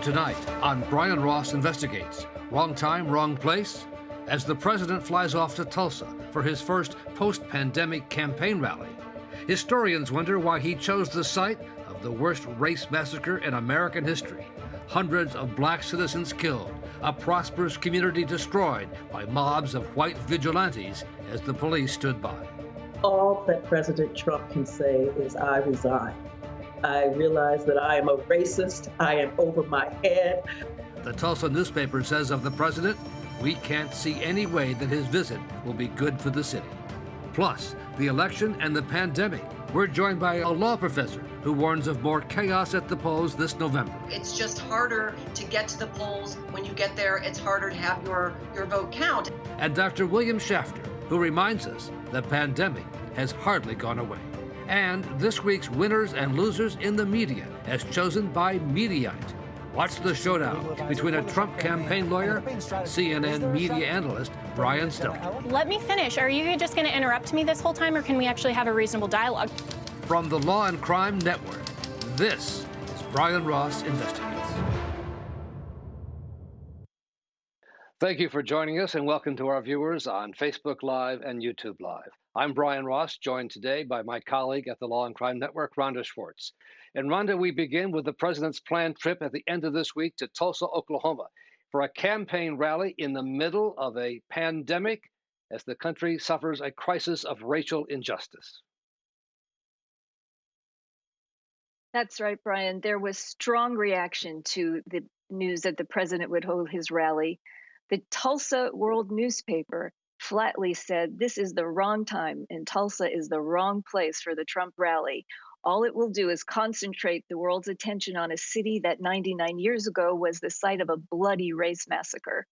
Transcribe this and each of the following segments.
Tonight on Brian Ross Investigates, wrong time, wrong place, as the president flies off to Tulsa for his first post-pandemic campaign rally. Historians wonder why he chose the site of the worst race massacre in American history. Hundreds of black citizens killed, a prosperous community destroyed by mobs of white vigilantes as the police stood by. All that President Trump can say is, I resign. I realize that I am a racist. I am over my head. The Tulsa newspaper says of the president, we can't see any way that his visit will be good for the city. Plus, the election and the pandemic. We're joined by a law professor who warns of more chaos at the polls this November. It's just harder to get to the polls. When you get there, it's harder to have your vote count. And Dr. William Schaffner, who reminds us the pandemic has hardly gone away. And this week's winners and losers in the media, as chosen by Mediaite. Watch the showdown between a Trump campaign lawyer and CNN media analyst Brian Stone. Let me finish. Are you just going to interrupt me this whole time, or can we actually have a reasonable dialogue? From the Law&Crime Network, this is Brian Ross Investigates. Thank you for joining us, and welcome to our viewers on Facebook Live and YouTube Live. I'm Brian Ross, joined today by my colleague at the Law&Crime Network, Rhonda Schwartz. And Rhonda, we begin with the president's planned trip at the end of this week to Tulsa, Oklahoma, for a campaign rally in the middle of a pandemic as the country suffers a crisis of racial injustice. That's right, Brian. There was strong reaction to the news that the president would hold his rally. The Tulsa World newspaper flatly said this is the wrong time and Tulsa is the wrong place for the Trump rally. All it will do is concentrate the world's attention on a city that 99 years ago was the site of a bloody race massacre.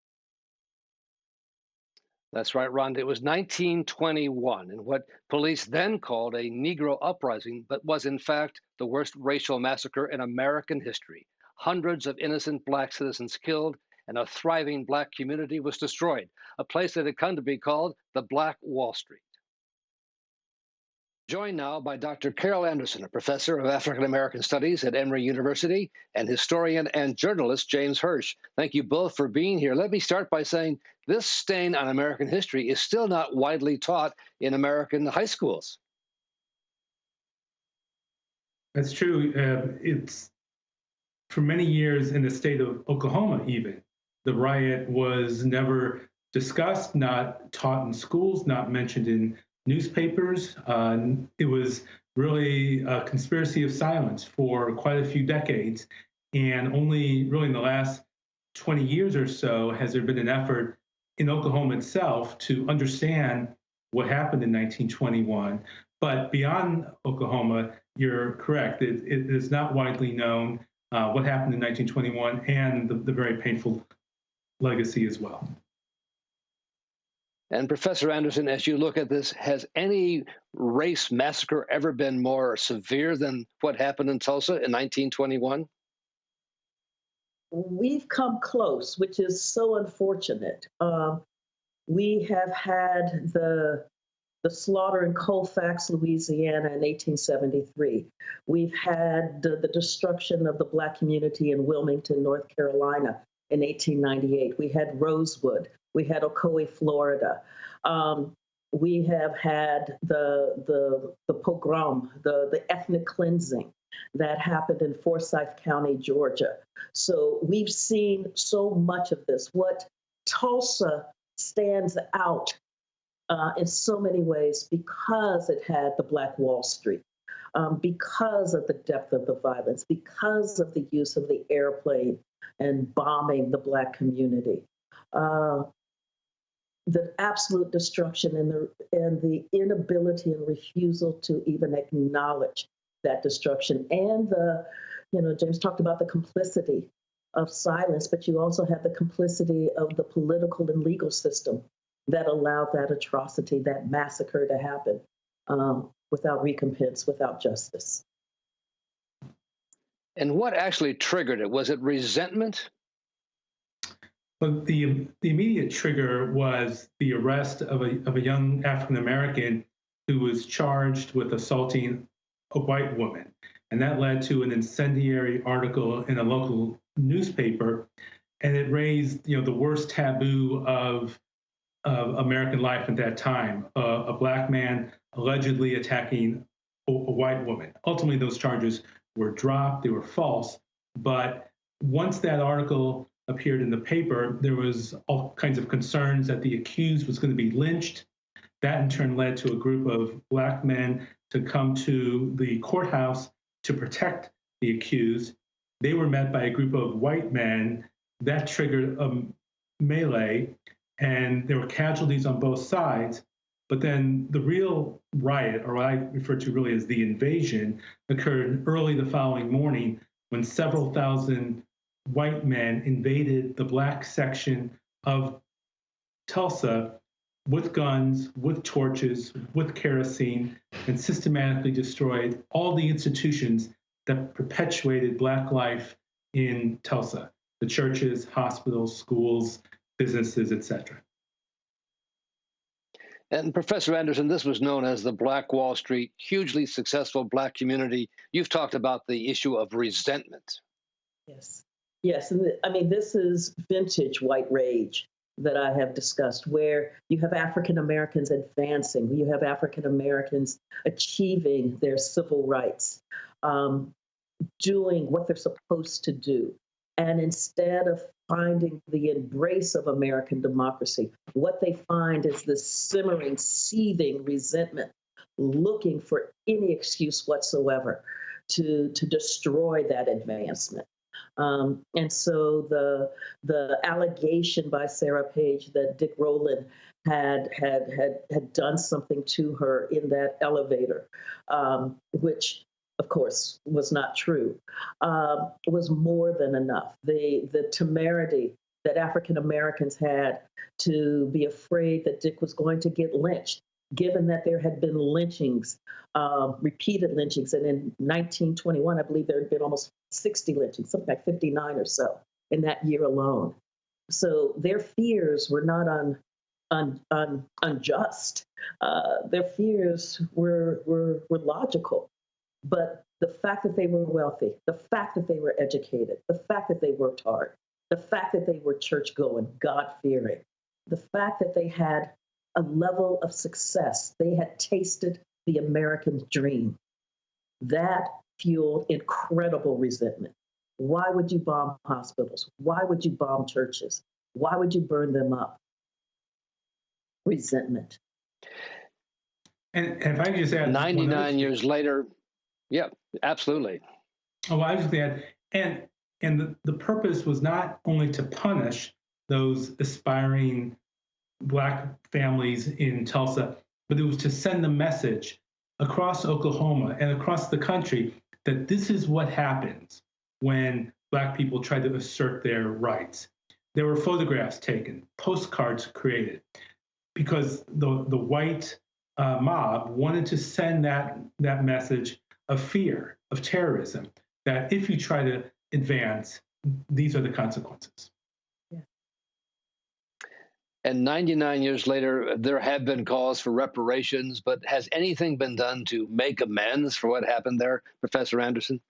That's right, Rhonda. It was 1921, and what police then called a Negro uprising, but was in fact the worst racial massacre in American history. Hundreds of innocent black citizens killed, and a thriving black community was destroyed, a place that had come to be called the Black Wall Street. Joined now by Dr. Carol Anderson, a professor of African American Studies at Emory University, and historian and journalist James Hirsch. Thank you both for being here. Let me start by saying this stain on American history is still not widely taught in American high schools. That's true. It's for many years in the state of Oklahoma, even. The riot was never discussed, not taught in schools, not mentioned in newspapers. It was really a conspiracy of silence for quite a few decades. And only really in the last 20 years or so has there been an effort in Oklahoma itself to understand what happened in 1921. But beyond Oklahoma, you're correct. It is not widely known what happened in 1921 and the very painful legacy as well. And Professor Anderson, as you look at this, has any race massacre ever been more severe than what happened in Tulsa in 1921? We've come close, which is so unfortunate. We have had the slaughter in Colfax, Louisiana in 1873. We've had the destruction of the Black community in Wilmington, North Carolina in 1898. We had Rosewood. We had Ocoee, Florida. We have had the pogrom, the ethnic cleansing that happened in Forsyth County, Georgia. So we've seen so much of this. What Tulsa stands out in so many ways because it had the Black Wall Street, because of the depth of the violence, because of the use of the airplane and bombing the Black community. The absolute destruction and the inability and refusal to even acknowledge that destruction. And James talked about the complicity of silence, but you also have the complicity of the political and legal system that allowed that atrocity, that massacre to happen without recompense, without justice. And what actually triggered it? Was it resentment? But the immediate trigger was the arrest of a young African American who was charged with assaulting a white woman. And that led to an incendiary article in a local newspaper. And it raised, the worst taboo of American life at that time, a Black man allegedly attacking a white woman. Ultimately, those charges were dropped, they were false. But once that article appeared in the paper, there was all kinds of concerns that the accused was going to be lynched. That in turn led to a group of Black men to come to the courthouse to protect the accused. They were met by a group of white men. That triggered a melee, and there were casualties on both sides. But then the real riot, or what I refer to really as the invasion, occurred early the following morning when several thousand white men invaded the Black section of Tulsa with guns, with torches, with kerosene, and systematically destroyed all the institutions that perpetuated Black life in Tulsa: the churches, hospitals, schools, businesses, etc. And Professor Anderson, this was known as the Black Wall Street, hugely successful Black community. You've talked about the issue of resentment. Yes. Yes. And I mean, this is vintage white rage that I have discussed, where you have African Americans advancing, you have African Americans achieving their civil rights, doing what they're supposed to do. And instead of finding the embrace of American democracy, what they find is this simmering, seething resentment, looking for any excuse whatsoever to destroy that advancement. And so the allegation by Sarah Page that Dick Rowland had done something to her in that elevator, which of course was not true, was more than enough. The temerity that African Americans had to be afraid that Dick was going to get lynched, given that there had been lynchings, repeated lynchings. And in 1921, I believe there had been almost 60 lynchings, something like 59 or so in that year alone. So their fears were not unjust. Their fears were logical. But the fact that they were wealthy, the fact that they were educated, the fact that they worked hard, the fact that they were church-going, God-fearing, the fact that they had a level of success, they had tasted the American dream, that fueled incredible resentment. Why would you bomb hospitals? Why would you bomb churches? Why would you burn them up? Resentment. And if I could just add, 99 years later, yeah, absolutely. Oh, I was just going to add, and the purpose was not only to punish those aspiring Black families in Tulsa, but it was to send a message across Oklahoma and across the country that this is what happens when Black people try to assert their rights. There were photographs taken, postcards created, because the white mob wanted to send that message of fear, of terrorism, that if you try to advance, these are the consequences. Yeah. And 99 years later, there have been calls for reparations, but has anything been done to make amends for what happened there, Professor Anderson?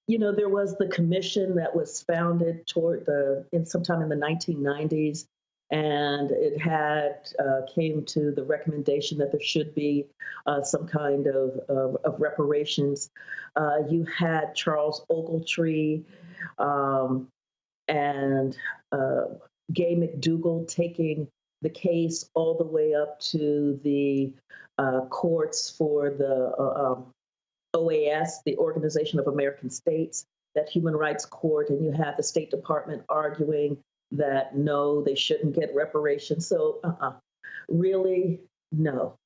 You know, there was the commission that was founded sometime in the 1990s, and it came to the recommendation that there should be some kind of reparations. You had Charles Ogletree and Gay McDougall taking the case all the way up to the courts for the OAS, the Organization of American States, that human rights court, and you have the State Department arguing that no, they shouldn't get reparations. So really, no.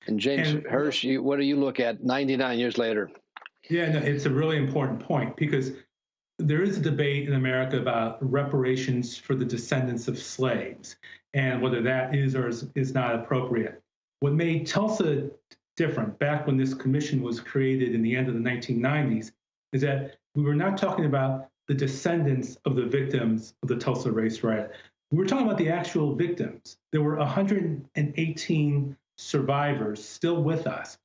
And James Hirsch, what do you look at 99 years later? Yeah, no, it's a really important point, because there is a debate in America about reparations for the descendants of slaves and whether that is or is not appropriate. What made Tulsa different back when this commission was created in the end of the 1990s is that we were not talking about the descendants of the victims of the Tulsa race riot. We were talking about the actual victims. There were 118 survivors still with us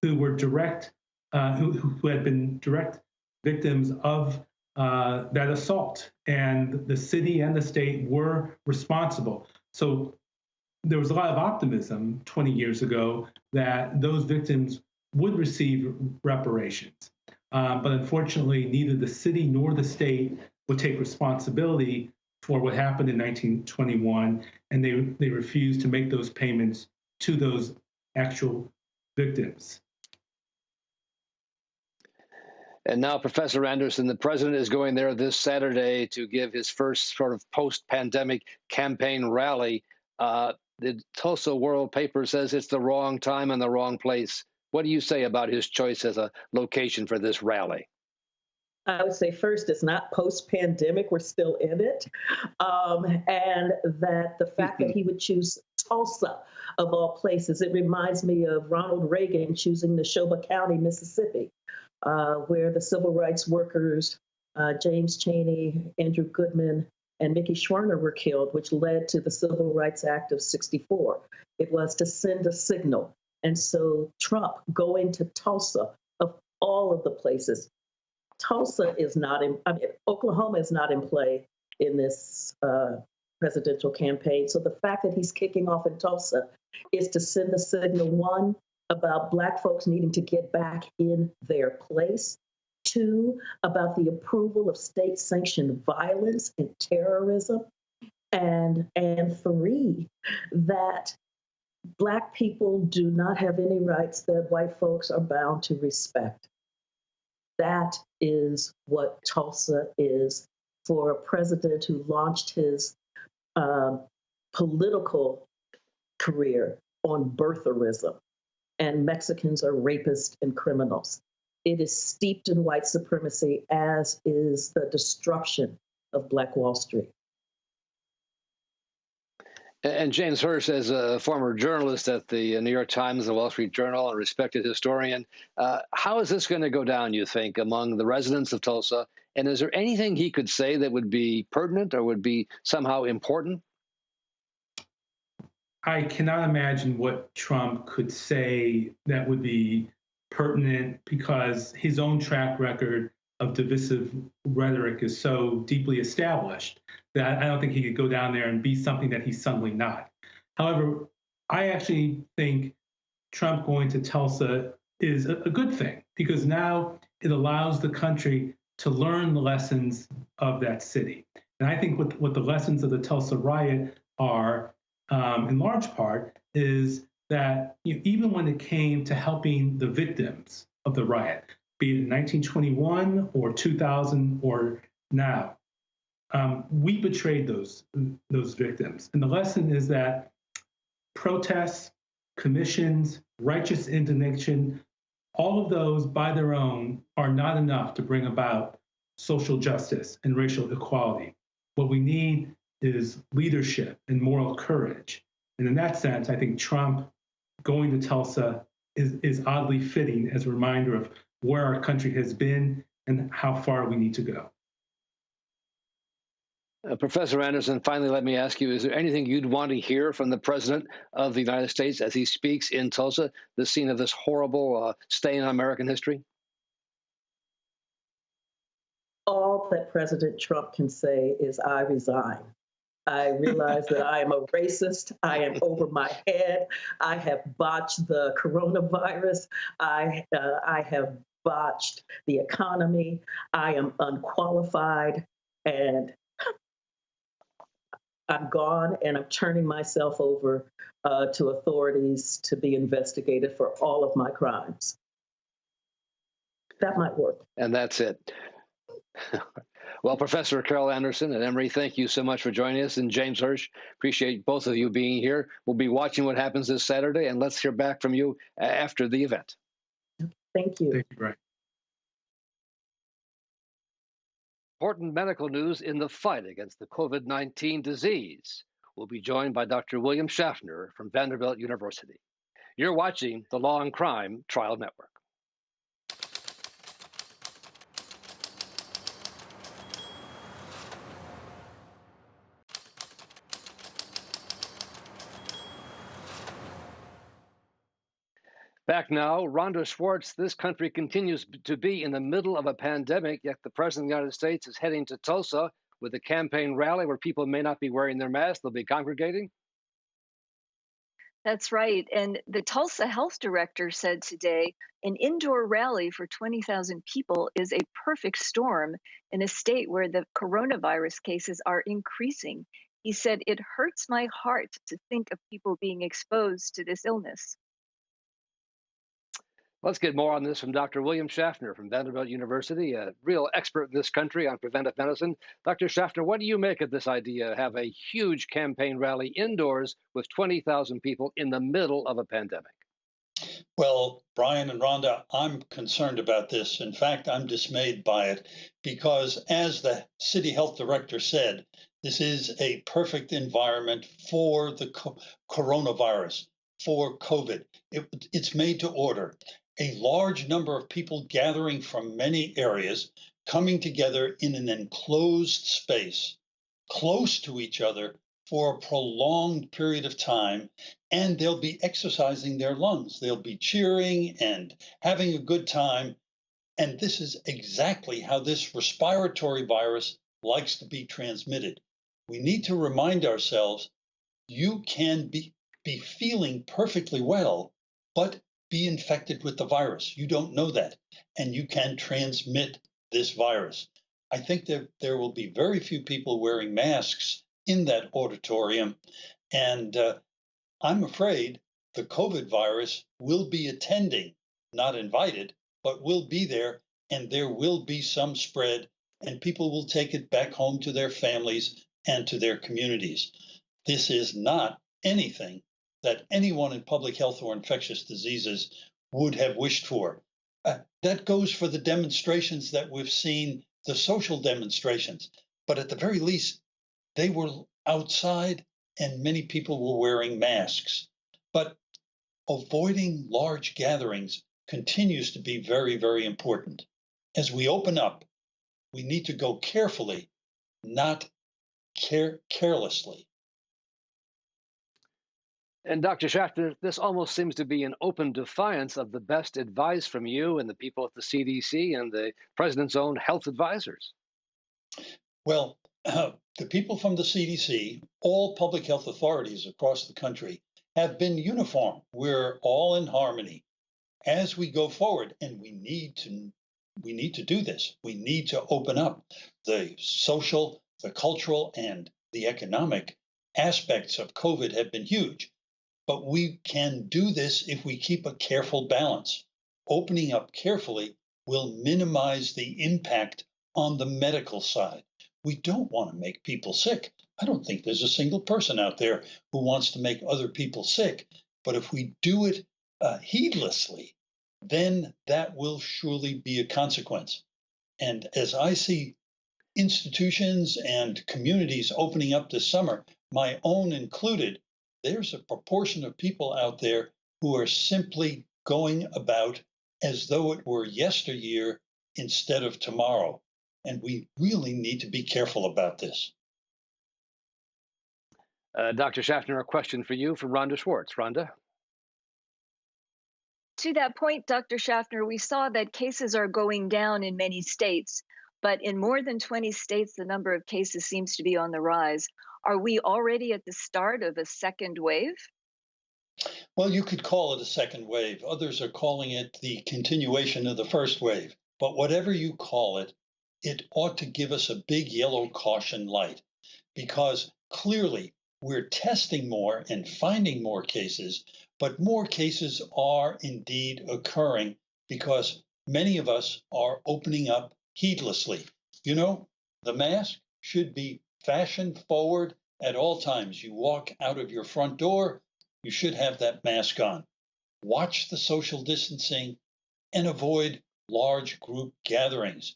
who were who had been direct victims of that assault, and the city and the state were responsible. So there was a lot of optimism 20 years ago that those victims would receive reparations. But unfortunately, neither the city nor the state would take responsibility for what happened in 1921, and they refused to make those payments to those actual victims. And now, Professor Anderson, the president is going there this Saturday to give his first sort of post-pandemic campaign rally. The Tulsa World paper says it's the wrong time and the wrong place. What do you say about his choice as a location for this rally? I would say first, it's not post-pandemic, we're still in it. And that the fact that he would choose Tulsa, of all places, it reminds me of Ronald Reagan choosing Neshoba County, Mississippi, where the civil rights workers, James Chaney, Andrew Goodman, and Mickey Schwerner were killed, which led to the Civil Rights Act of ~64. It was to send a signal. And so Trump going to Tulsa, of all of the places, Tulsa is not in, Oklahoma is not in play in this presidential campaign. So the fact that he's kicking off in Tulsa is to send a signal, one, about Black folks needing to get back in their place. Two, about the approval of state-sanctioned violence and terrorism. And three, that Black people do not have any rights that white folks are bound to respect. That is what Tulsa is for a president who launched his political career on birtherism, and Mexicans are rapists and criminals. It is steeped in white supremacy, as is the destruction of Black Wall Street. And James Hirsch, as a former journalist at the New York Times, the Wall Street Journal, and respected historian, how is this going to go down, you think, among the residents of Tulsa? And is there anything he could say that would be pertinent or would be somehow important? I cannot imagine what Trump could say that would be pertinent, because his own track record of divisive rhetoric is so deeply established that I don't think he could go down there and be something that he's suddenly not. However, I actually think Trump going to Tulsa is a good thing, because now it allows the country to learn the lessons of that city. And I think what the lessons of the Tulsa riot are, in large part, is that even when it came to helping the victims of the riot, be it in 1921 or 2000 or now, we betrayed those victims. And the lesson is that protests, commissions, righteous indignation, all of those by their own are not enough to bring about social justice and racial equality. What we need is leadership and moral courage. And in that sense, I think Trump going to Tulsa is oddly fitting as a reminder of where our country has been and how far we need to go. Professor Anderson, finally, let me ask you, is there anything you'd want to hear from the President of the United States as he speaks in Tulsa, the scene of this horrible stain on American history? All that President Trump can say is, I resign. I realize that I am a racist. I am over my head. I have botched the coronavirus. I have botched the economy. I am unqualified, and I'm gone, and I'm turning myself over to authorities to be investigated for all of my crimes. That might work. And that's it. Well, Professor Carol Anderson and Emory, thank you so much for joining us. And James Hirsch, appreciate both of you being here. We'll be watching what happens this Saturday, and let's hear back from you after the event. Thank you. Thank you, Brian. Important medical news in the fight against the COVID-19 disease. We'll be joined by Dr. William Schaffner from Vanderbilt University. You're watching the Law and Crime Trial Network. Back now, Rhonda Schwartz, this country continues to be in the middle of a pandemic, yet the President of the United States is heading to Tulsa with a campaign rally where people may not be wearing their masks, they'll be congregating. That's right. And the Tulsa health director said today an indoor rally for 20,000 people is a perfect storm in a state where the coronavirus cases are increasing. He said, "It hurts my heart to think of people being exposed to this illness." Let's get more on this from Dr. William Schaffner from Vanderbilt University, a real expert in this country on preventive medicine. Dr. Schaffner, what do you make of this idea to have a huge campaign rally indoors with 20,000 people in the middle of a pandemic? Well, Brian and Rhonda, I'm concerned about this. In fact, I'm dismayed by it because, as the city health director said, this is a perfect environment for the coronavirus, for COVID. It's made to order. A large number of people gathering from many areas, coming together in an enclosed space, close to each other for a prolonged period of time, and they'll be exercising their lungs. They'll be cheering and having a good time. And this is exactly how this respiratory virus likes to be transmitted. We need to remind ourselves you can be feeling perfectly well, but be infected with the virus. You don't know that, and you can transmit this virus. I think that there will be very few people wearing masks in that auditorium, and I'm afraid the COVID virus will be attending, not invited, but will be there, and there will be some spread, and people will take it back home to their families and to their communities. This is not anything that anyone in public health or infectious diseases would have wished for. That goes for the demonstrations that we've seen, the social demonstrations. But at the very least, they were outside and many people were wearing masks. But avoiding large gatherings continues to be very, very important. As we open up, we need to go carefully, not carelessly. And Dr. Schaffner, this almost seems to be an open defiance of the best advice from you and the people at the CDC and the president's own health advisors. Well, the people from the CDC, all public health authorities across the country, have been uniform. We're all in harmony as we go forward, and we need to do this. We need to open up the social, the cultural, and the economic aspects of COVID have been huge. But we can do this if we keep a careful balance. Opening up carefully will minimize the impact on the medical side. We don't want to make people sick. I don't think there's a single person out there who wants to make other people sick. But if we do it heedlessly, then that will surely be a consequence. And as I see institutions and communities opening up this summer, my own included, there's a proportion of people out there who are simply going about as though it were yesteryear instead of tomorrow. And we really need to be careful about this. Dr. Schaffner, a question for you from Rhonda Schwartz. Rhonda? To that point, Dr. Schaffner, we saw that cases are going down in many states, but in more than 20 states, the number of cases seems to be on the rise. Are we already at the start of a second wave? Well, you could call it a second wave. Others are calling it the continuation of the first wave. But whatever you call it, it ought to give us a big yellow caution light, because clearly we're testing more and finding more cases, but more cases are indeed occurring because many of us are opening up heedlessly. You know, the mask should be fashion forward at all times. You walk out of your front door, you should have that mask on. Watch the social distancing and avoid large group gatherings.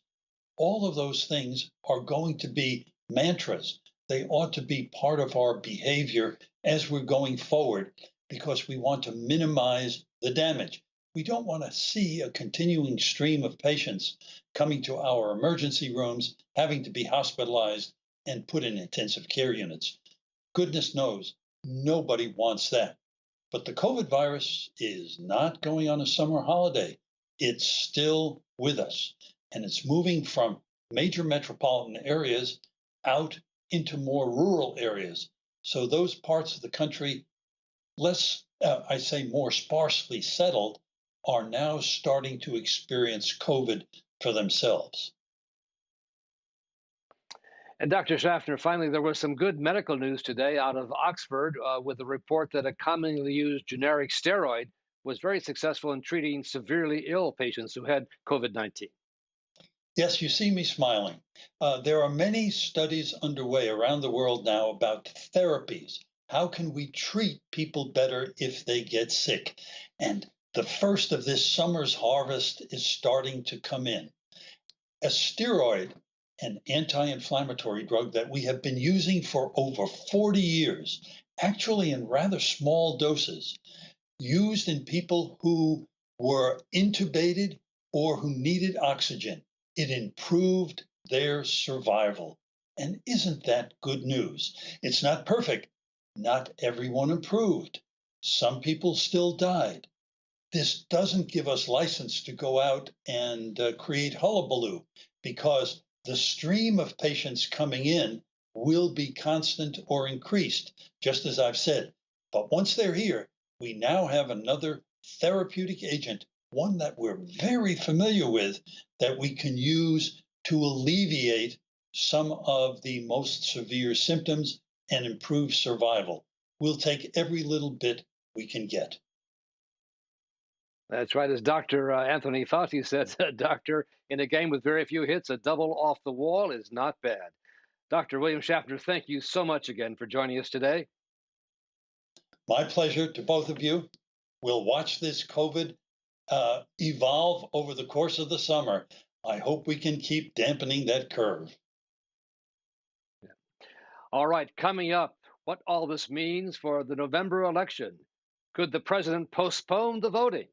All of those things are going to be mantras. They ought to be part of our behavior as we're going forward because we want to minimize the damage. We don't want to see a continuing stream of patients coming to our emergency rooms, having to be hospitalized and put in intensive care units. Goodness knows, nobody wants that. But the COVID virus is not going on a summer holiday. It's still with us, and it's moving from major metropolitan areas out into more rural areas. So those parts of the country, I say more sparsely settled, are now starting to experience COVID for themselves. And Dr. Schaffner, finally, there was some good medical news today out of Oxford with a report that a commonly used generic steroid was very successful in treating severely ill patients who had COVID-19. Yes, you see me smiling. There are many studies underway around the world now about therapies. How can we treat people better if they get sick? And the first of this summer's harvest is starting to come in. A steroid, an anti-inflammatory drug that we have been using for over 40 years, actually in rather small doses, used in people who were intubated or who needed oxygen. It improved their survival. And isn't that good news? It's not perfect. Not everyone improved. Some people still died. This doesn't give us license to go out and create hullabaloo, because the stream of patients coming in will be constant or increased, just as I've said. But once they're here, we now have another therapeutic agent, one that we're very familiar with, that we can use to alleviate some of the most severe symptoms and improve survival. We'll take every little bit we can get. That's right. As Dr. Anthony Fauci said, doctor, in a game with very few hits, a double off the wall is not bad. Dr. William Schaffner, thank you so much again for joining us today. My pleasure to both of you. We'll watch this COVID evolve over the course of the summer. I hope we can keep dampening that curve. All right, coming up, what all this means for the November election. Could the president postpone the voting?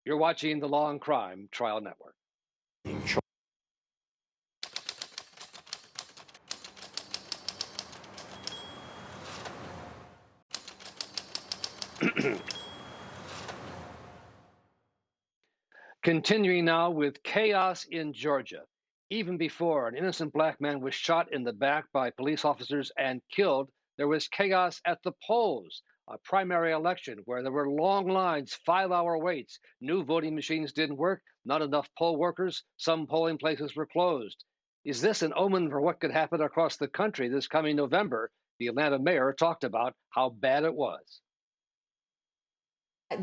You're watching the Law&Crime Trial Network. Continuing now with chaos in Georgia. Even before an innocent black man was shot in the back by police officers and killed, there was chaos at the polls. A primary election where there were long lines, 5-hour waits, new voting machines didn't work, not enough poll workers, some polling places were closed. Is this an omen for what could happen across the country this coming November? The Atlanta mayor talked about how bad it was.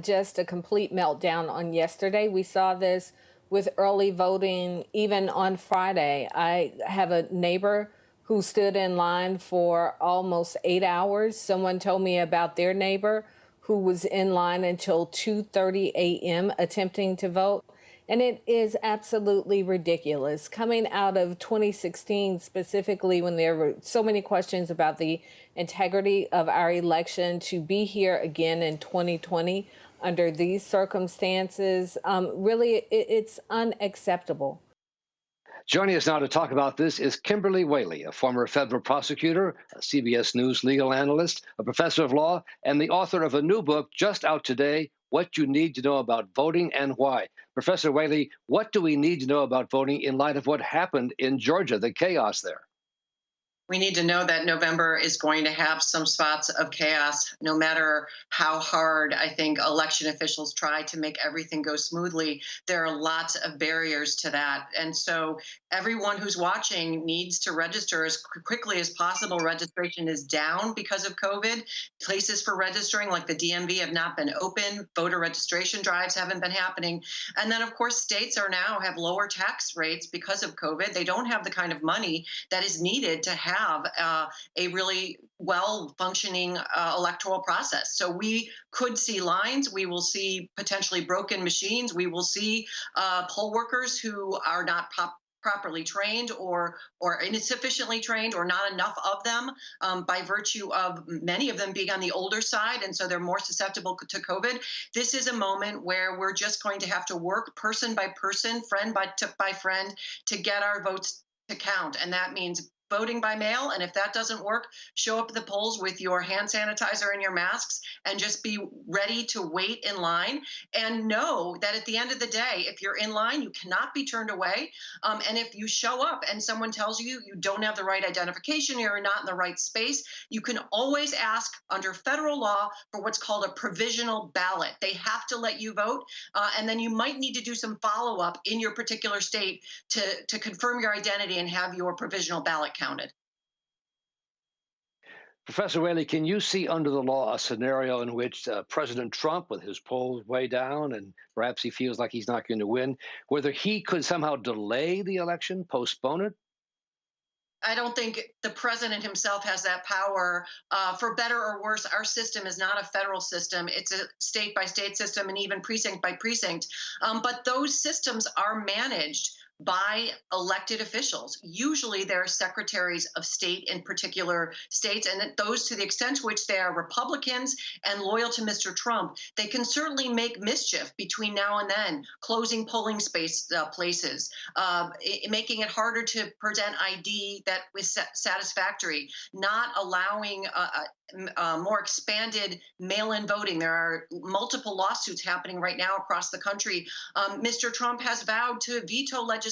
Just a complete meltdown on yesterday. We saw this with early voting even on Friday. I have a neighbor who stood in line for almost 8 hours. Someone told me about their neighbor who was in line until 2:30 a.m. attempting to vote. And it is absolutely ridiculous. Coming out of 2016, specifically when there were so many questions about the integrity of our election, to be here again in 2020 under these circumstances, really, it's unacceptable. Joining us now to talk about this is Kimberly Wehle, a former federal prosecutor, a CBS News legal analyst, a professor of law, and the author of a new book just out today, What You Need to Know About Voting and Why. Professor Wehle, what do we need to know about voting in light of what happened in Georgia, the chaos there? We need to know that November is going to have some spots of chaos, no matter how hard I think election officials try to make everything go smoothly. There are lots of barriers to that. And so everyone who's watching needs to register as quickly as possible. Registration is down because of COVID. Places for registering, like the DMV, have not been open. Voter registration drives haven't been happening. And then, of course, states are now have lower tax rates because of COVID. They don't have the kind of money that is needed to have a really well-functioning electoral process. So we could see lines. We will see potentially broken machines. We will see poll workers who are not properly trained or insufficiently trained, or not enough of them, by virtue of many of them being on the older side, and so they're more susceptible to COVID. This is a moment where we're just going to have to work person by person, friend by friend, to get our votes to count. And that means voting by mail. And if that doesn't work, show up at the polls with your hand sanitizer and your masks and just be ready to wait in line. And know that at the end of the day, if you're in line, you cannot be turned away. And if you show up and someone tells you you don't have the right identification, you're not in the right space, you can always ask under federal law for what's called a provisional ballot. They have to let you vote. And then you might need to do some follow-up in your particular state to confirm your identity and have your provisional ballot counted. Professor Wehle, can you see under the law a scenario in which President Trump, with his polls way down and perhaps he feels like he's not going to win, whether he could somehow delay the election, postpone it? I don't think the president himself has that power. For better or worse, our system is not a federal system. It's a state-by-state system and even precinct by precinct. But those systems are managed by elected officials. Usually they're secretaries of state in particular states, and those, to the extent to which they are Republicans and loyal to Mr. Trump, they can certainly make mischief between now and then, closing polling places, making it harder to present ID that is satisfactory, not allowing more expanded mail-in voting. There are multiple lawsuits happening right now across the country. Mr. Trump has vowed to veto legislation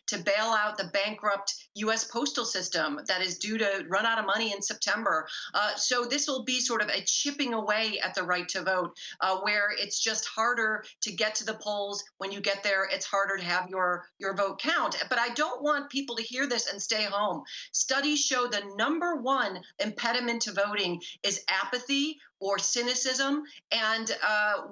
to bail out the bankrupt U.S. postal system that is due to run out of money in September. So this will be sort of a chipping away at the right to vote, where it's just harder to get to the polls. When you get there, it's harder to have your vote count. But I don't want people to hear this and stay home. Studies show the number one impediment to voting is apathy or cynicism. And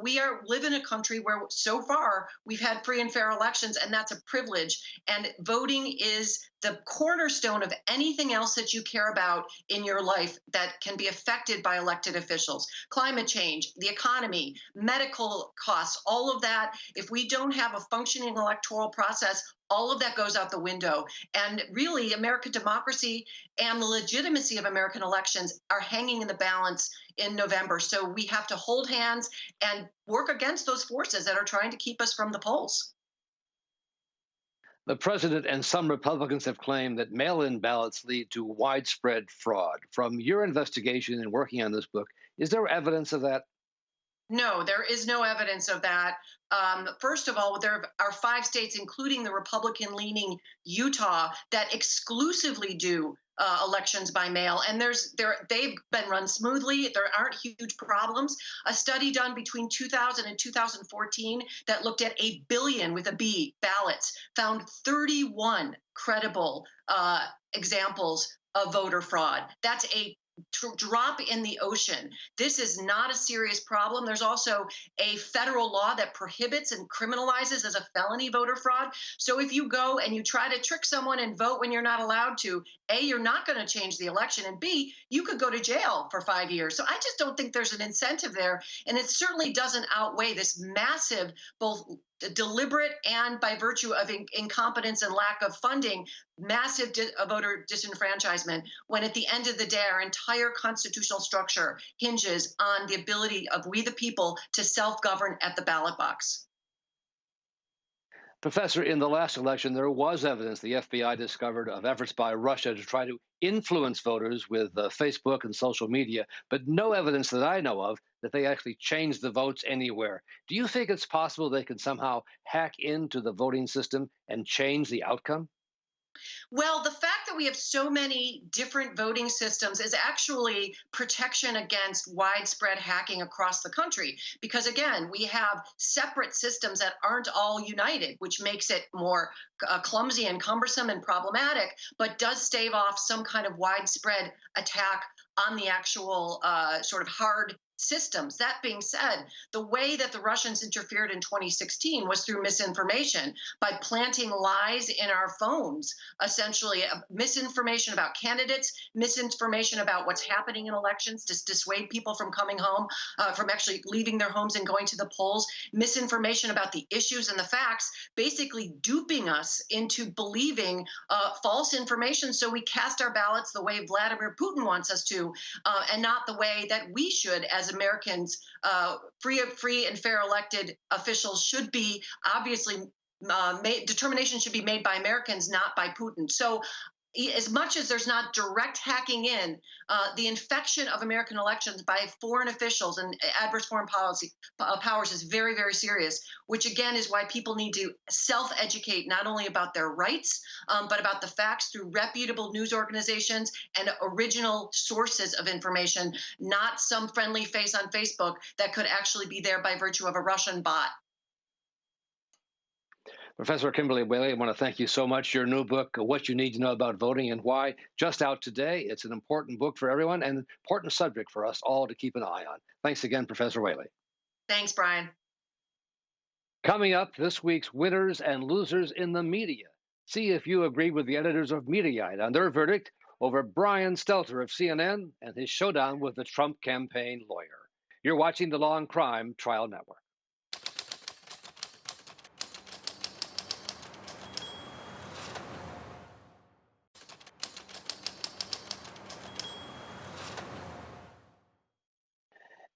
we live in a country where so far we've had free and fair elections, and that's a privilege. And voting is the cornerstone of anything else that you care about in your life that can be affected by elected officials. Climate change, the economy, medical costs, all of that. If we don't have a functioning electoral process, all of that goes out the window. And really, American democracy and the legitimacy of American elections are hanging in the balance in November. So we have to hold hands and work against those forces that are trying to keep us from the polls. The president and some Republicans have claimed that mail-in ballots lead to widespread fraud. From your investigation and working on this book, is there evidence of that? No, there is no evidence of that. First of all, there are 5 states, including the Republican-leaning Utah, that exclusively do elections by mail, and they've been run smoothly. There aren't huge problems. A study done between 2000 and 2014 that looked at 8 billion with a B ballots found 31 credible examples of voter fraud. That's a drop in the ocean. This is not a serious problem. There's also a federal law that prohibits and criminalizes as a felony voter fraud. So if you go and you try to trick someone and vote when you're not allowed to, A, you're not going to change the election, and B, you could go to jail for 5 years. So I just don't think there's an incentive there. And it certainly doesn't outweigh this massive, both deliberate and by virtue of incompetence and lack of funding, massive voter disenfranchisement, when at the end of the day, our entire constitutional structure hinges on the ability of we the people to self-govern at the ballot box. Professor, in the last election, there was evidence the FBI discovered of efforts by Russia to try to influence voters with Facebook and social media, but no evidence that I know of that they actually changed the votes anywhere. Do you think it's possible they can somehow hack into the voting system and change the outcome? Well, the fact that we have so many different voting systems is actually protection against widespread hacking across the country. Because again, we have separate systems that aren't all united, which makes it more clumsy and cumbersome and problematic, but does stave off some kind of widespread attack on the actual sort of hard systems. That being said, the way that the Russians interfered in 2016 was through misinformation, by planting lies in our phones, essentially misinformation about candidates, misinformation about what's happening in elections to dissuade people from coming home, from actually leaving their homes and going to the polls, misinformation about the issues and the facts, basically duping us into believing false information so we cast our ballots the way Vladimir Putin wants us to, and not the way that we should as Americans. Free and fair elected officials should be obviously determination should be made by Americans, not by Putin. So as much as there's not direct hacking in, the infection of American elections by foreign officials and adverse foreign policy powers is very, very serious, which again is why people need to self-educate not only about their rights, but about the facts through reputable news organizations and original sources of information, not some friendly face on Facebook that could actually be there by virtue of a Russian bot. Professor Kimberly Wehle, I want to thank you so much. Your new book, What You Need to Know About Voting and Why, just out today. It's an important book for everyone and an important subject for us all to keep an eye on. Thanks again, Professor Wehle. Thanks, Brian. Coming up, this week's winners and losers in the media. See if you agree with the editors of Mediaite on their verdict over Brian Stelter of CNN and his showdown with the Trump campaign lawyer. You're watching the Law and Crime Trial Network.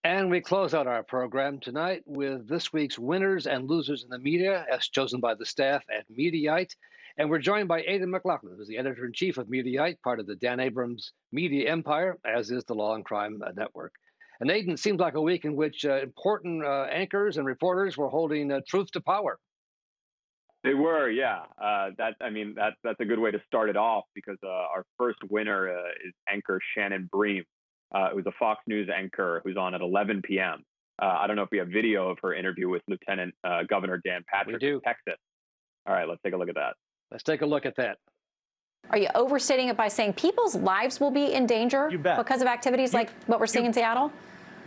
And we close out our program tonight with this week's winners and losers in the media, as chosen by the staff at Mediaite. And we're joined by Aidan McClaughlin, who's the editor-in-chief of Mediaite, part of the Dan Abrams media empire, as is the Law and Crime Network. And Aidan, seemed like a week in which important anchors and reporters were holding truth to power. They were, yeah. That's a good way to start it off, because our first winner is anchor Shannon Bream. It was a Fox News anchor who's on at 11 p.m. I don't know if we have video of her interview with Lieutenant Governor Dan Patrick of Texas. All right, let's take a look at that. Let's take a look at that. Are you overstating it by saying people's lives will be in danger because of activities like what we're seeing in Seattle?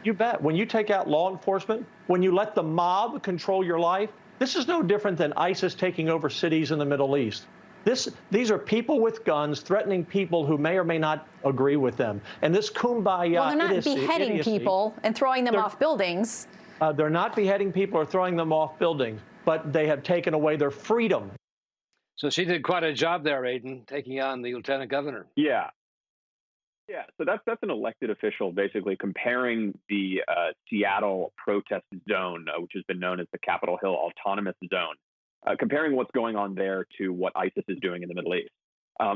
You bet. When you take out law enforcement, when you let the mob control your life, this is no different than ISIS taking over cities in the Middle East. These are people with guns threatening people who may or may not agree with them. And this kumbaya well, they're not beheading people and throwing them off buildings. They're not beheading people or throwing them off buildings, but they have taken away their freedom. So she did quite a job there, Aidan, taking on the lieutenant governor. Yeah. Yeah, so that's an elected official basically comparing the Seattle protest zone, which has been known as the Capitol Hill Autonomous Zone, comparing what's going on there to what ISIS is doing in the Middle East,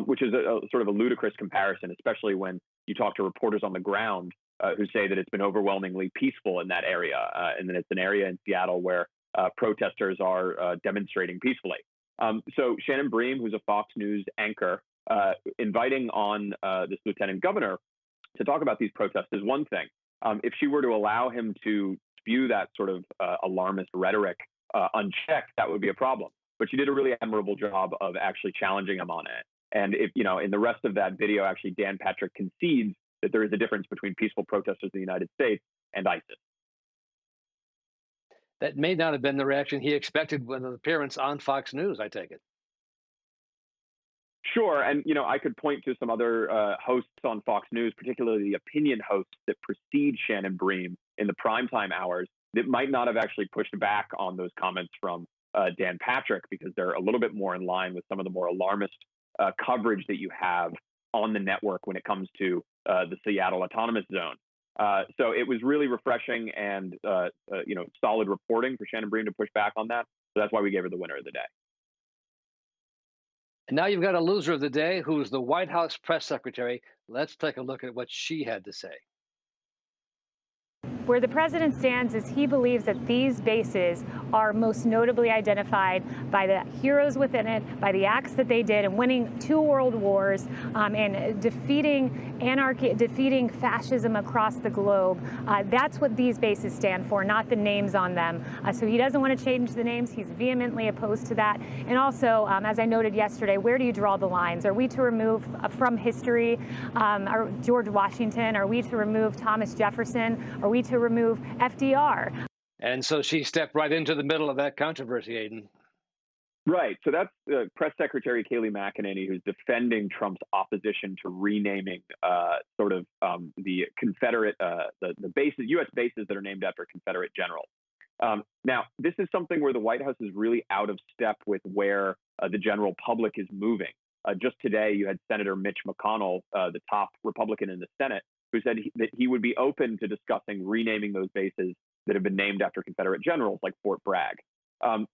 which is a sort of a ludicrous comparison, especially when you talk to reporters on the ground who say that it's been overwhelmingly peaceful in that area, and that it's an area in Seattle where protesters are demonstrating peacefully. So Shannon Bream, who's a Fox News anchor, inviting on this lieutenant governor to talk about these protests is one thing. If she were to allow him to spew that sort of alarmist rhetoric unchecked, that would be a problem. But she did a really admirable job of actually challenging him on it. And if, you know, in the rest of that video, actually, Dan Patrick concedes that there is a difference between peaceful protesters in the United States and ISIS. That may not have been the reaction he expected with an appearance on Fox News, I take it. Sure. And, you know, I could point to some other hosts on Fox News, particularly the opinion hosts that precede Shannon Bream in the primetime hours, that might not have actually pushed back on those comments from Dan Patrick, because they're a little bit more in line with some of the more alarmist coverage that you have on the network when it comes to the Seattle Autonomous Zone. So it was really refreshing and, you know, solid reporting for Shannon Bream to push back on that. So that's why we gave her the winner of the day. And now you've got a loser of the day, who's the White House press secretary. Let's take a look at what she had to say. Where the president stands is he believes that these bases are most notably identified by the heroes within it, by the acts that they did in winning 2 world wars, and defeating anarchy, defeating fascism across the globe. That's what these bases stand for, not the names on them. So he doesn't want to change the names. He's vehemently opposed to that. And also, as I noted yesterday, where do you draw the lines? Are we to remove from history George Washington? Are we to remove Thomas Jefferson? Are we to remove FDR? And so she stepped right into the middle of that controversy, Aidan. Right. So that's Press Secretary Kayleigh McEnany, who's defending Trump's opposition to renaming the Confederate, the bases, U.S. bases that are named after Confederate generals. Now, this is something where the White House is really out of step with where the general public is moving. Just today, you had Senator Mitch McConnell, the top Republican in the Senate, who said that he would be open to discussing renaming those bases that have been named after Confederate generals, like Fort Bragg.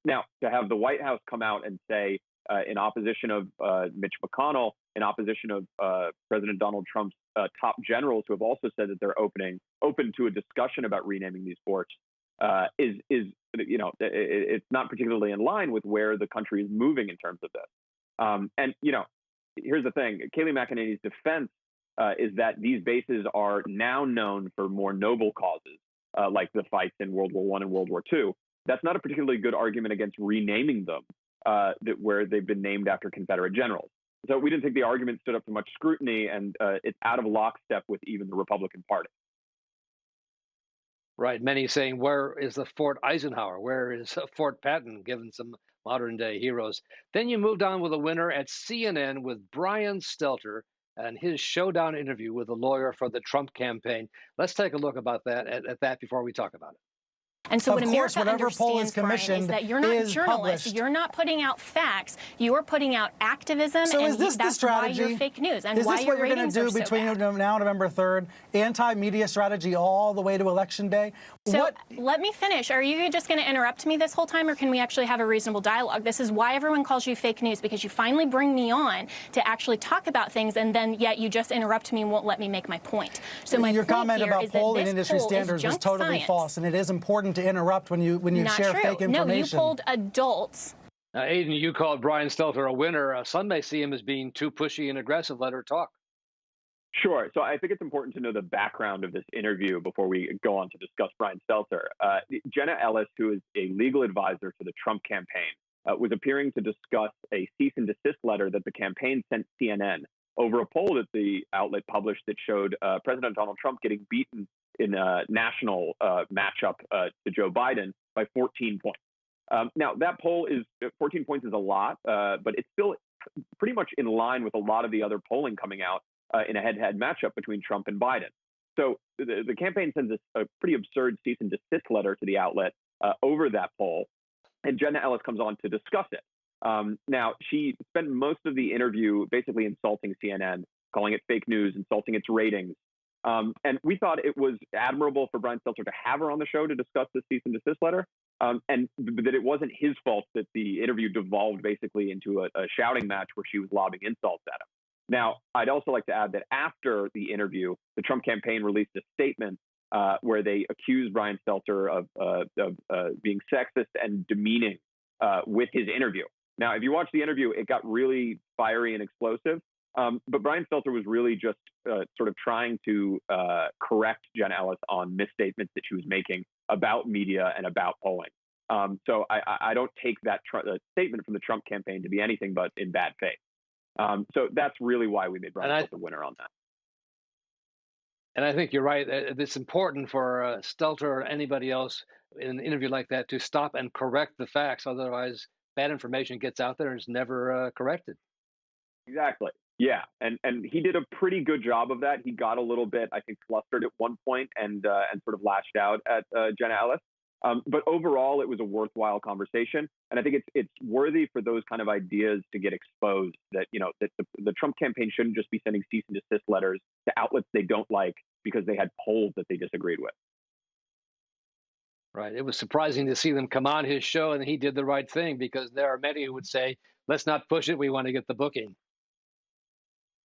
Now, to have the White House come out and say, in opposition of Mitch McConnell, in opposition of President Donald Trump's top generals, who have also said that they're open to a discussion about renaming these forts, is it's not particularly in line with where the country is moving in terms of this. And here's the thing: Kayleigh McEnany's defense is that these bases are now known for more noble causes, like the fights in World War I and World War II. That's not a particularly good argument against renaming them, where they've been named after Confederate generals. So we didn't think the argument stood up to much scrutiny, and it's out of lockstep with even the Republican Party. Right. Many saying, where is the Fort Eisenhower? Where is Fort Patton, given some modern day heroes? Then you moved on with a winner at CNN with Brian Stelter and his showdown interview with a lawyer for the Trump campaign. Let's take a look about that at that before we talk about it. And so of what course, America whatever poll is understands, Brian, commissioned is that you're not is journalists. published. You're not putting out facts. You are putting out activism, So and is this the that's strategy? why you're fake news and is why this your what you're going ratings to do are so between bad. now and November 3rd? Anti-media strategy all the way to Election Day? So let me finish. Are you just going to interrupt me this whole time, or can we actually have a reasonable dialogue? This is why everyone calls you fake news, because you finally bring me on to actually talk about things, and then yet you just interrupt me and won't let me make my point. So my your point comment here about is that polling this industry poll is standards was junk totally science. false, and it is important to interrupt when you Not share true. fake information. No, you polled adults. Aidan, you called Brian Stelter a winner. Some may see him as being too pushy and aggressive. Let her talk. Sure. So I think it's important to know the background of this interview before we go on to discuss Brian Stelter. Jenna Ellis, who is a legal advisor to the Trump campaign, was appearing to discuss a cease and desist letter that the campaign sent CNN over a poll that the outlet published that showed President Donald Trump getting beaten in a national matchup to Joe Biden by 14 points. Now, that poll is 14 points is a lot, but it's still pretty much in line with a lot of the other polling coming out in a head-to-head matchup between Trump and Biden. So the campaign sends a pretty absurd cease and desist letter to the outlet over that poll, and Jenna Ellis comes on to discuss it. Now, she spent most of the interview basically insulting CNN, calling it fake news, insulting its ratings. And we thought it was admirable for Brian Stelter to have her on the show to discuss this cease and desist letter, and that it wasn't his fault that the interview devolved basically into a shouting match where she was lobbing insults at him. Now, I'd also like to add that after the interview, the Trump campaign released a statement where they accused Brian Stelter of being sexist and demeaning with his interview. Now, if you watch the interview, it got really fiery and explosive. But Brian Stelter was really just sort of trying to correct Jenna Ellis on misstatements that she was making about media and about polling. So I don't take that statement from the Trump campaign to be anything but in bad faith. So that's really why we made Brian Stelter the winner on that. And I think you're right. It's important for Stelter or anybody else in an interview like that to stop and correct the facts. Otherwise, bad information gets out there and is never corrected. Exactly. Yeah, and he did a pretty good job of that. He got a little bit, I think, flustered at one point and sort of lashed out at Jenna Ellis. But overall, it was a worthwhile conversation, and I think it's worthy for those kind of ideas to get exposed. That that the Trump campaign shouldn't just be sending cease and desist letters to outlets they don't like because they had polls that they disagreed with. Right. It was surprising to see them come on his show, and he did the right thing, because there are many who would say, "Let's not push it. We want to get the booking."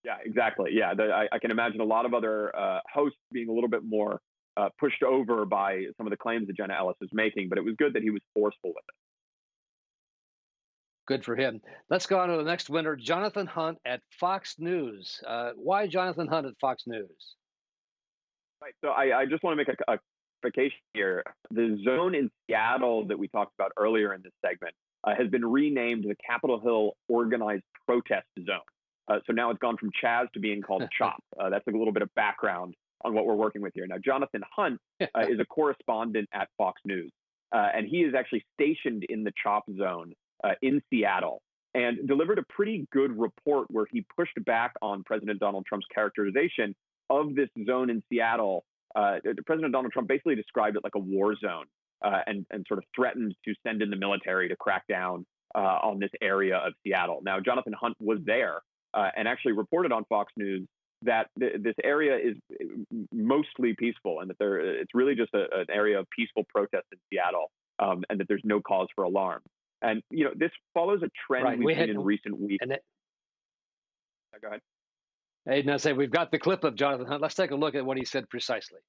Yeah, exactly. Yeah, I can imagine a lot of other hosts being a little bit more pushed over by some of the claims that Jenna Ellis was making, but it was good that he was forceful with it. Good for him. Let's go on to the next winner, Jonathan Hunt at Fox News. Why Jonathan Hunt at Fox News? Right. So I just want to make a clarification here. The zone in Seattle that we talked about earlier in this segment has been renamed the Capitol Hill Organized Protest Zone. So now it's gone from Chaz to being called CHOP. That's a little bit of background on what we're working with here. Now, Jonathan Hunt is a correspondent at Fox News, and he is actually stationed in the CHOP zone in Seattle and delivered a pretty good report where he pushed back on President Donald Trump's characterization of this zone in Seattle. President Donald Trump basically described it like a war zone and sort of threatened to send in the military to crack down on this area of Seattle. Now, Jonathan Hunt was there and actually reported on Fox News that this area is mostly peaceful and that it's really just an area of peaceful protest in Seattle, and that there's no cause for alarm. And this follows a trend we've seen in recent weeks. Go ahead. Aidan, I say we've got the clip of Jonathan Hunt. Let's take a look at what he said precisely.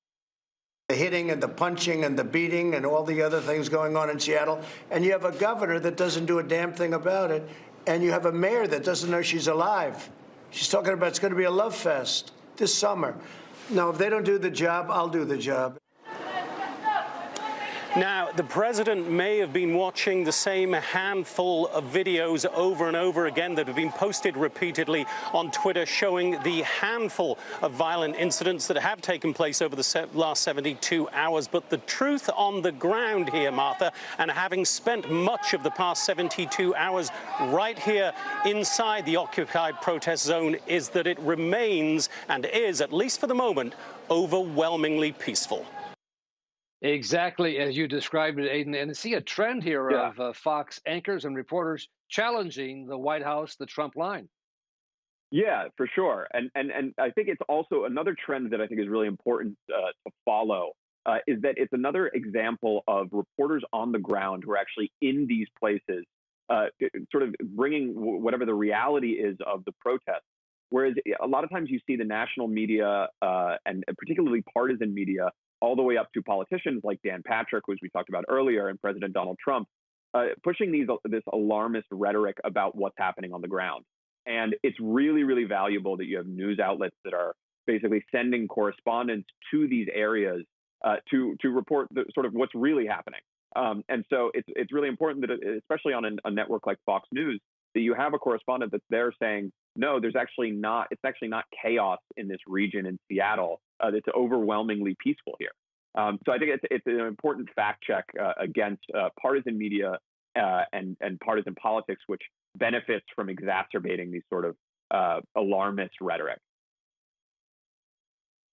The hitting and the punching and the beating and all the other things going on in Seattle. And you have a governor that doesn't do a damn thing about it. And you have a mayor that doesn't know she's alive. She's talking about it's going to be a love fest this summer. Now, if they don't do the job, I'll do the job. Now, the president may have been watching the same handful of videos over and over again that have been posted repeatedly on Twitter showing the handful of violent incidents that have taken place over the last 72 hours. But the truth on the ground here, Martha, and having spent much of the past 72 hours right here inside the occupied protest zone, is that it remains and is, at least for the moment, overwhelmingly peaceful. Exactly as you described it, Aidan. And see a trend here of Fox anchors and reporters challenging the White House, the Trump line. Yeah, for sure. And I think it's also another trend that I think is really important to follow is that it's another example of reporters on the ground who are actually in these places, sort of bringing whatever the reality is of the protest. Whereas a lot of times you see the national media and particularly partisan media all the way up to politicians like Dan Patrick, who we talked about earlier, and President Donald Trump, pushing this alarmist rhetoric about what's happening on the ground. And it's really, really valuable that you have news outlets that are basically sending correspondents to these areas to report sort of what's really happening. And so it's really important that, especially on a network like Fox News, that you have a correspondent that's there saying, no, it's actually not chaos in this region in Seattle. It's overwhelmingly peaceful here. So I think it's an important fact check against partisan media and partisan politics, which benefits from exacerbating these sort of alarmist rhetoric.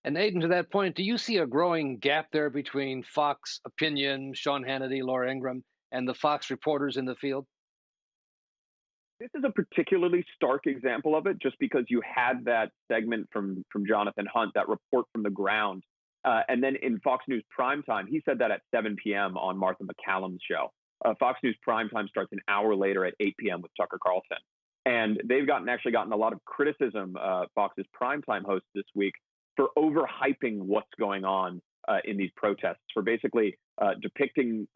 And Aidan, to that point, do you see a growing gap there between Fox opinion, Sean Hannity, Laura Ingraham, and the Fox reporters in the field? This is a particularly stark example of it, just because you had that segment from Jonathan Hunt, that report from the ground. And then in Fox News primetime, he said that at 7 p.m. on Martha McCallum's show. Fox News primetime starts an hour later at 8 p.m. with Tucker Carlson. And they've actually gotten a lot of criticism, Fox's primetime hosts this week, for overhyping what's going on in these protests, for basically depicting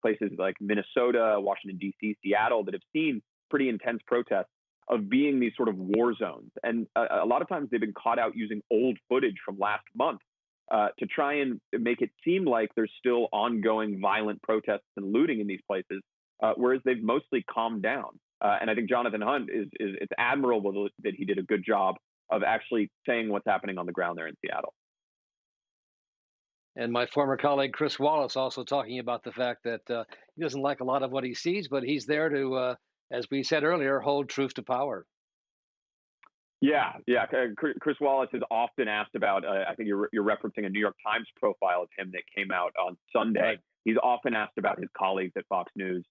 places like Minnesota, Washington, D.C., Seattle that have seen pretty intense protests of being these sort of war zones. And a lot of times they've been caught out using old footage from last month to try and make it seem like there's still ongoing violent protests and looting in these places, whereas they've mostly calmed down. And I think Jonathan Hunt it's admirable that he did a good job of actually saying what's happening on the ground there in Seattle. And my former colleague, Chris Wallace, also talking about the fact that he doesn't like a lot of what he sees, but he's there to, as we said earlier, hold truth to power. Yeah. Chris Wallace is often asked about, I think you're referencing a New York Times profile of him that came out on Sunday. Right. He's often asked about his colleagues at Fox News,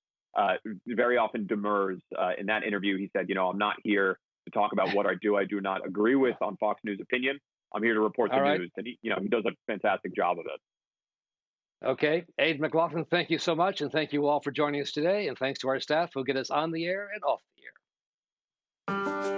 very often demurs. In that interview, he said, I'm not here to talk about what I do not agree with on Fox News opinion. I'm here to report the news. And he does a fantastic job of it. Okay. Aidan McClaughlin, thank you so much. And thank you all for joining us today. And thanks to our staff who get us on the air and off the air.